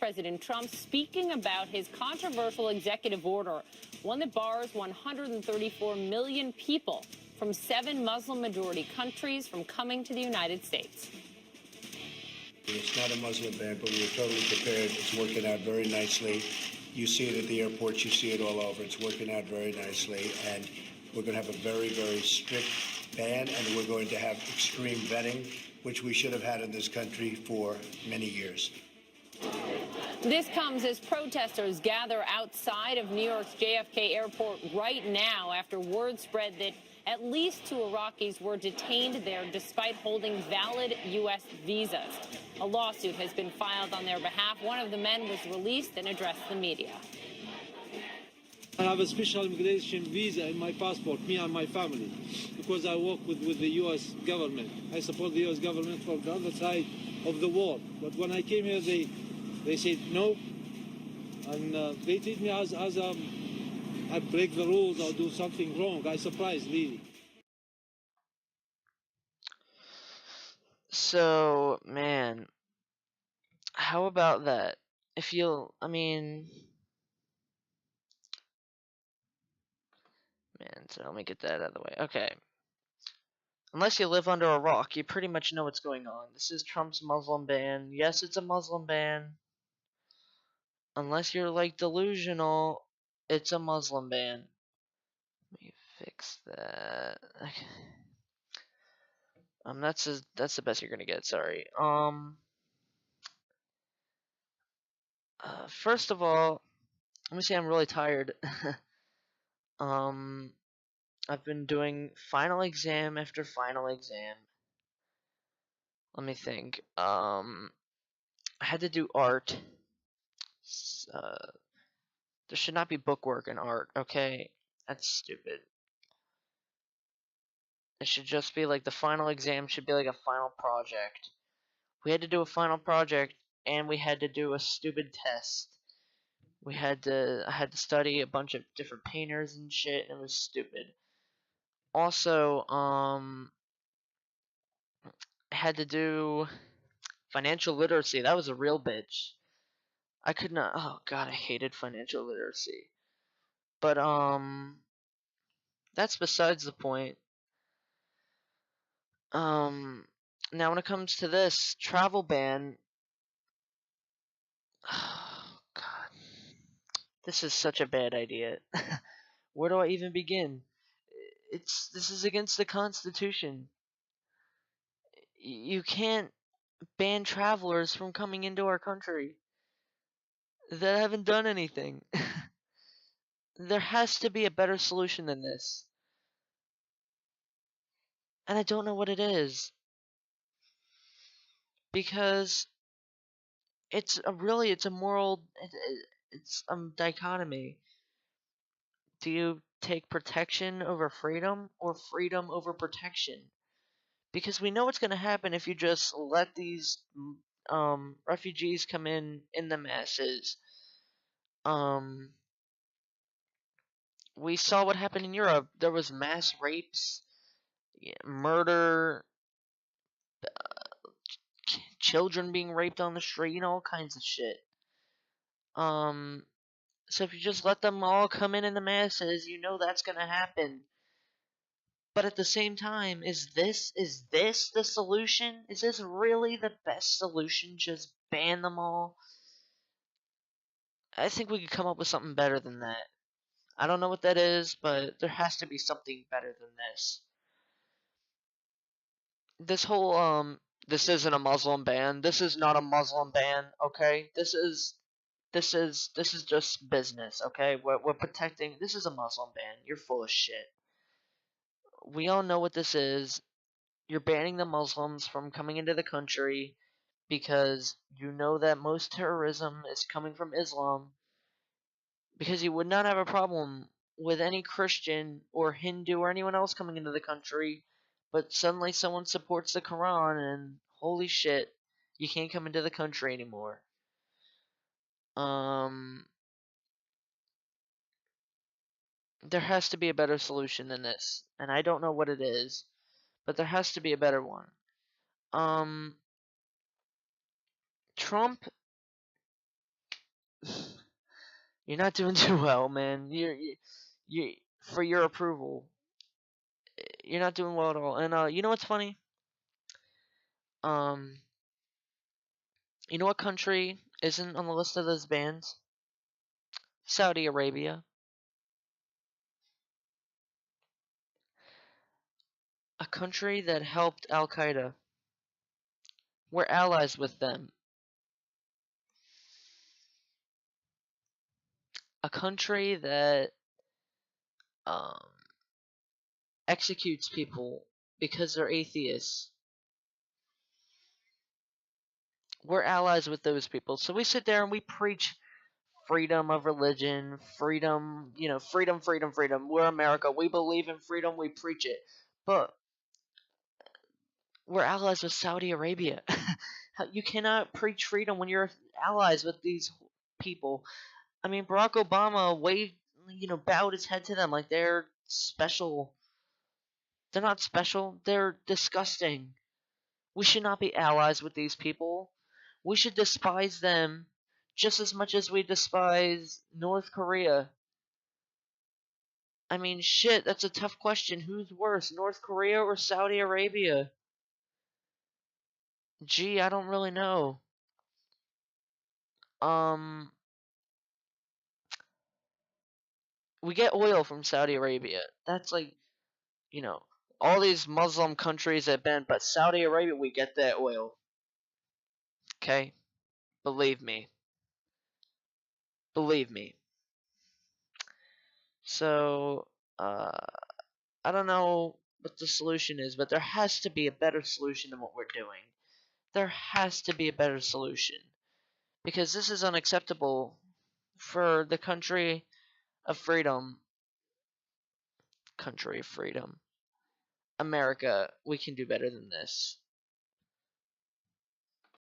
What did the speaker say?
President Trump speaking about his controversial executive order, one that bars 134 million people from 7 Muslim-majority countries from coming to the United States. It's not a Muslim ban, but we are totally prepared. It's working out very nicely. You see it at the airports. You see it all over. It's working out very nicely. And we're going to have a very, very strict ban, and we're going to have extreme vetting, which we should have had in this country for many years. This comes as protesters gather outside of New York's JFK airport right now after word spread that at least 2 Iraqis were detained there despite holding valid U.S. visas. A lawsuit has been filed on their behalf. One of the men was released and addressed the media. I have a special immigration visa in my passport, me and my family, because I work with the U.S. government. I support the U.S. government from the other side of the wall. But when I came here, they said no, and they treat me as I break the rules or do something wrong. I surprised, really. So, man, how about that? So let me get that out of the way. Okay. Unless you live under a rock, you pretty much know what's going on. This is Trump's Muslim ban. Yes, it's a Muslim ban. Unless you're, like, delusional, it's a Muslim ban. Let me fix that. Okay. That's the best you're gonna get, sorry. First of all, let me say I'm really tired. I've been doing final exam after final exam. Let me think. I had to do art. There should not be bookwork in art, okay? That's stupid. It should just be like the final exam should be like a final project. We had to do a final project and we had to do a stupid test. I had to study a bunch of different painters and shit, and it was stupid. Also, I had to do financial literacy. That was a real bitch. I could not. Oh god, I hated financial literacy. But that's besides the point. Now when it comes to this travel ban, oh god, this is such a bad idea. Where do I even begin? This is against the Constitution. You can't ban travelers from coming into our country that haven't done anything. There has to be a better solution than this. And I don't know what it is. Because it's a moral, it's a dichotomy. Do you take protection over freedom or freedom over protection? Because we know what's going to happen if you just let these refugees come in the masses. We saw what happened in Europe. There was mass rapes, murder, children being raped on the street, all kinds of shit. So if you just let them all come in the masses, you know that's gonna happen. But at the same time, is this the solution? Is this really the best solution? Just ban them all? I think we could come up with something better than that. I don't know what that is, but there has to be something better than this. This whole this isn't a Muslim ban. This is not a Muslim ban, okay? This is just business, okay? We're protecting. This is a Muslim ban. You're full of shit. We all know what this is. You're banning the Muslims from coming into the country because you know that most terrorism is coming from Islam. Because you would not have a problem with any Christian or Hindu or anyone else coming into the country, but suddenly someone supports the Quran and holy shit, you can't come into the country anymore. There has to be a better solution than this, and I don't know what it is, but there has to be a better one. Trump You're not doing too well, man. You for your approval. You're not doing well at all. And you know what's funny? Um, you know what country isn't on the list of those bans? Saudi Arabia. A country that helped Al Qaeda. We're allies with them. A country that um, executes people because they're atheists. We're allies with those people. So we sit there and we preach freedom of religion, freedom, freedom, freedom, freedom. We're America. We believe in freedom. We preach it. But we're allies with Saudi Arabia. You cannot preach freedom when you're allies with these people. I mean, Barack Obama bowed his head to them like they're special. They're not special. They're disgusting. We should not be allies with these people. We should despise them just as much as we despise North Korea. I mean, shit, that's a tough question. Who's worse, North Korea or Saudi Arabia? Gee, I don't really know. Um, we get oil from Saudi Arabia. That's like, you know, all these Muslim countries have been, but Saudi Arabia, we get that oil. Okay? Believe me. Believe me. So, I don't know what the solution is, but there has to be a better solution than what we're doing. There has to be a better solution. Because this is unacceptable for the country of freedom. Country of freedom. America, we can do better than this.